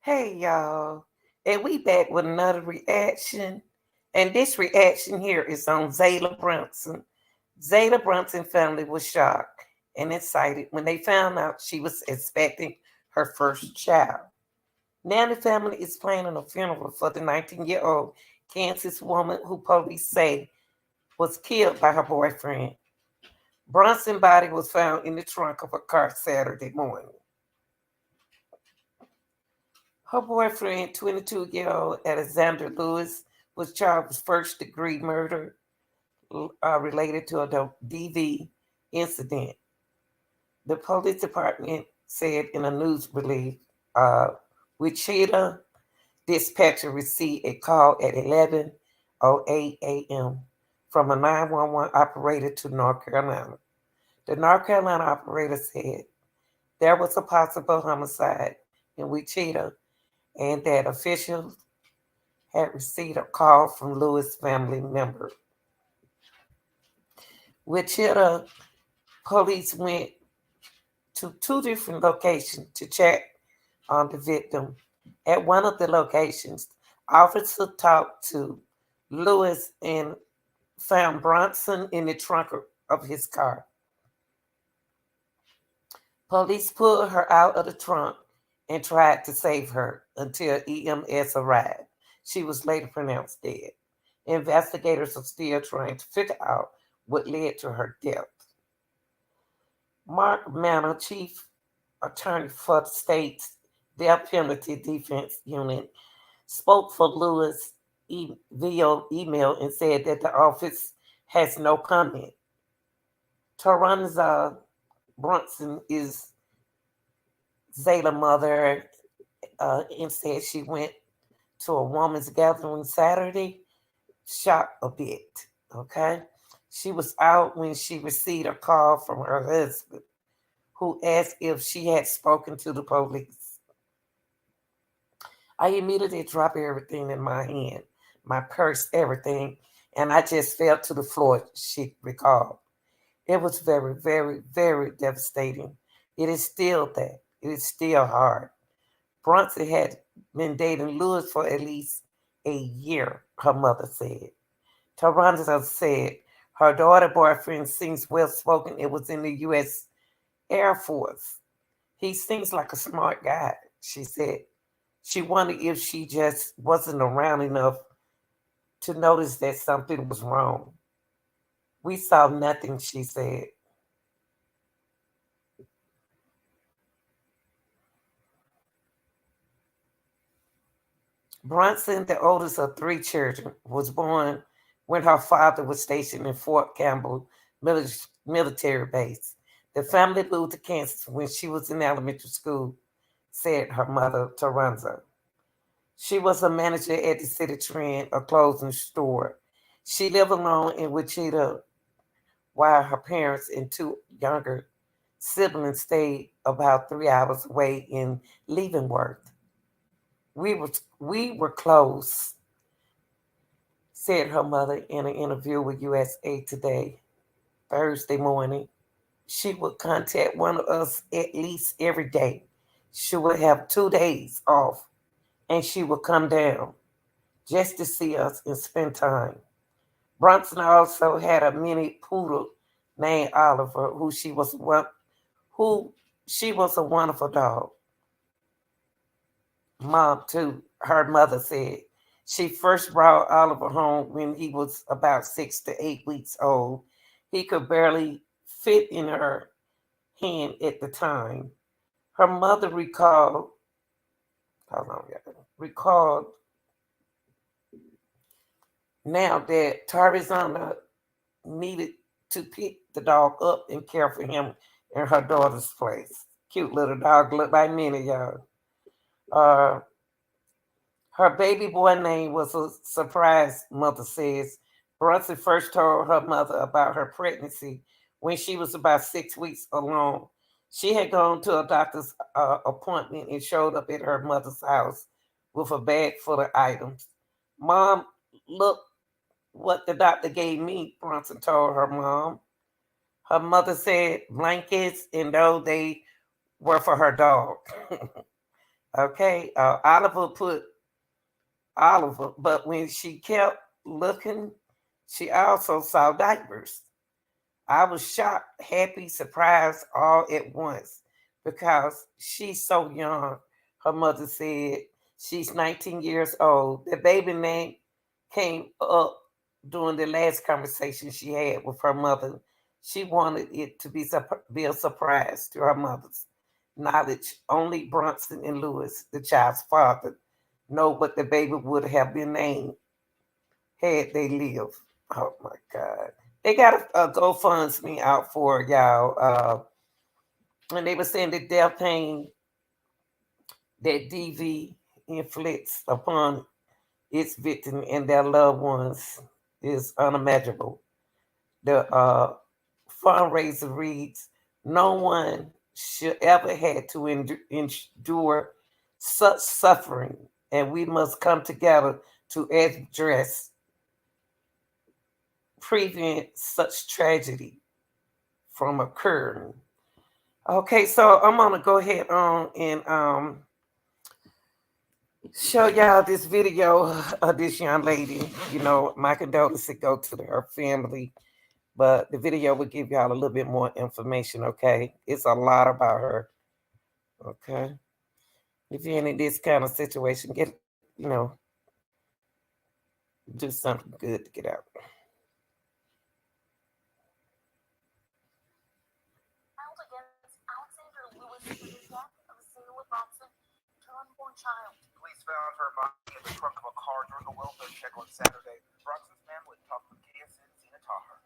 Hey y'all, and we back with another reaction. And this reaction here is on Zaiylah Bronson. Zaiylah Bronson family was shocked and excited when they found out she was expecting her first child. Now the family is planning a funeral for the 19-year-old Kansas woman who police say was killed by her boyfriend. Bronson's body was found in the trunk of a car Saturday morning. Her boyfriend, 22-year-old Alexander Lewis, was charged with first degree murder related to a DV incident. The police department said in a news release, Wichita dispatcher received a call at 11:08 a.m. from a 911 operator to North Carolina. The North Carolina operator said there was a possible homicide in Wichita and that officials had received a call from Lewis' family member. Wichita police went to two different locations to check on the victim. At one of the locations, officers talked to Lewis and found Bronson in the trunk of his car. Police pulled her out of the trunk and tried to save her until EMS arrived. She was later pronounced dead. Investigators are still trying to figure out what led to her death. Mark Manor, chief attorney for the state's death penalty defense unit, spoke for Lewis via email and said that the office has no comment. Taranza Bronson is Zaylah's mother and said she went to a woman's gathering Saturday, shocked a bit. Okay. She was out when she received a call from her husband, who asked if she had spoken to the police. I immediately dropped everything in my hand, my purse, everything, and I just fell to the floor, she recalled. It was very, very, very devastating. It is still that. It is still hard. Bronson had been dating Lewis for at least a year, her mother said. Toronto said her daughter boyfriend seems well spoken. It was in the U.S. Air Force. He seems like a smart guy, she said. She wondered if she just wasn't around enough to notice that something was wrong. We saw nothing, she said. Bronson, the oldest of three children, was born when her father was stationed in Fort Campbell military base. The family moved to Kansas when she was in elementary school, said her mother, Taranza. She was a manager at the City Trend, a clothing store. She lived alone in Wichita while her parents and two younger siblings stayed about 3 hours away in Leavenworth. We were close, said her mother in an interview with USA Today Thursday morning. She would contact one of us at least every day. She would have 2 days off and she would come down just to see us and spend time. Bronson also had a mini poodle named Oliver, who she was a wonderful dog. Mom too, her mother said. She first brought Oliver home when he was about 6 to 8 weeks old. He could barely fit in her hand at the time. Her mother recalled now that Tarzana needed to pick the dog up and care for him in her daughter's place. Cute little dog, looked like many of y'all. Uh, Her baby boy name was a surprise, mother says. Bronson first told her mother about her pregnancy when she was about 6 weeks along. She had gone to a doctor's appointment and showed up at her mother's house with a bag full of items. Mom, look what the doctor gave me, Bronson told her mom. Her mother said blankets and though they were for her dog. Okay, Oliver put Oliver, but when she kept looking, she also saw diapers. I was shocked, happy, surprised all at once because she's so young. Her mother said she's 19 years old. The baby name came up during the last conversation she had with her mother. She wanted it to be a surprise to her mother's knowledge. Only Bronson and Lewis, the child's father, know what the baby would have been named had they lived. Oh my God. They got a GoFundMe out for y'all. And they were saying the death pain that DV inflicts upon its victim and their loved ones is unimaginable. The fundraiser reads, no one should ever had to endure such suffering, and we must come together to address, prevent such tragedy from occurring. Okay, so I'm gonna go ahead on and show y'all this video of this young lady. You know, my condolences go to her family, but the video will give y'all a little bit more information. Okay, it's a lot about her. Okay, if you're in this kind of situation, get do something good to get out. Police found her body in the trunk of a car during a welfare check on Saturday. Bronson's family talked with KSN's Zena Taher.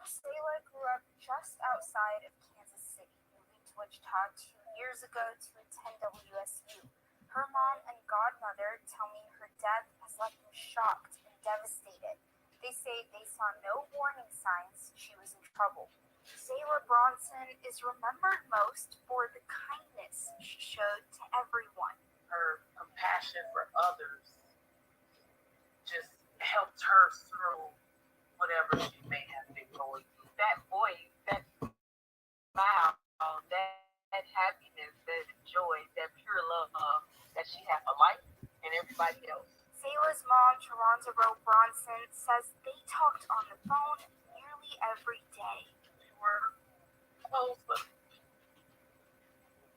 Zaiylah grew up just outside of Kansas City, moving to Wichita 2 years ago to attend WSU. Her mom and godmother tell me her death has left them shocked and devastated. They say they saw no warning signs she was in trouble. Zaiylah Bronson is remembered most for the kindness she showed to everyone. Her compassion for others just helped her through whatever she may have been going through. That voice, that smile, that happiness, that joy, that pure love that she had for life and everybody else. Zaylah's mom, Taronza Rowe Bronson, says they talked on the phone nearly every day. We were close, but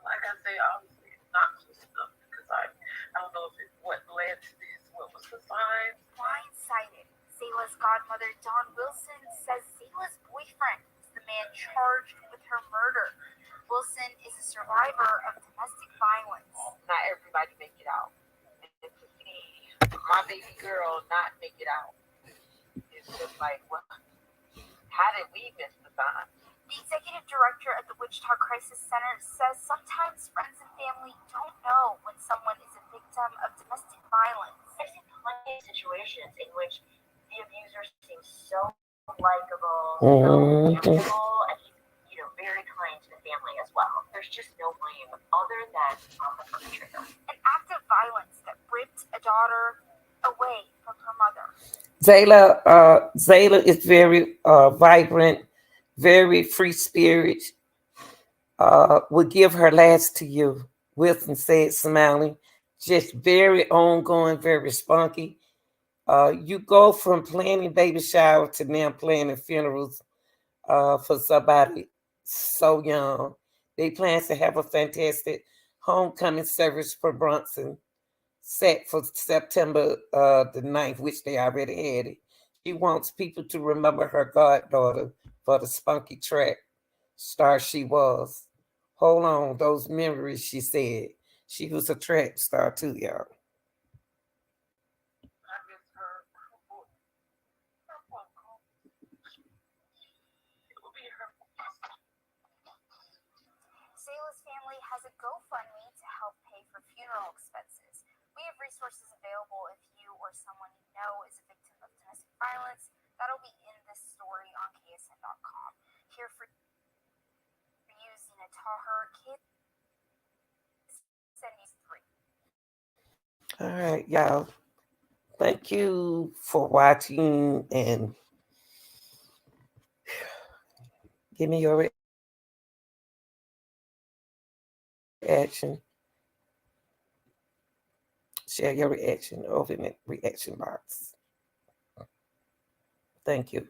like I say, obviously it's not just stuff because I don't know if it's what led to this, what was the sign. Blindsided, Zaylah's godmother, Dawn Wilson, says Zaylah's boyfriend is the man charged with her murder. Wilson is a survivor of domestic violence. Not everybody make it out. And to see my baby girl not make it out, it's just like, well, how did we miss the sign? The executive director at the Wichita Crisis Center says sometimes friends and family don't know when someone is a victim of domestic violence. I've seen plenty of situations in which the abuser seems so likable, so manageable, and he's, very kind to the family as well. There's just no blame other than on the perpetrator. An act of violence that ripped a daughter away from her mother. Zaiylah is very vibrant, very free spirit. Will give her last to you, Wilson said, smiling. Just very ongoing, very spunky. You go from planning baby shower to now planning funerals for somebody so young. They plan to have a fantastic homecoming service for Bronson set for September the 9th, which they already had it. She wants people to remember her goddaughter for the spunky track star she was. Hold on, those memories, she said. She was a track star too, y'all. Zaylah's family has a GoFundMe to help pay for funeral expenses. We have resources available if you or someone you know is a victim of domestic violence. That'll be in this story on KSN.com. Here for you, Zena Taher, KSN News 3. All right, y'all. Thank you for watching and give me your reaction. Share your reaction over in the reaction box. Thank you.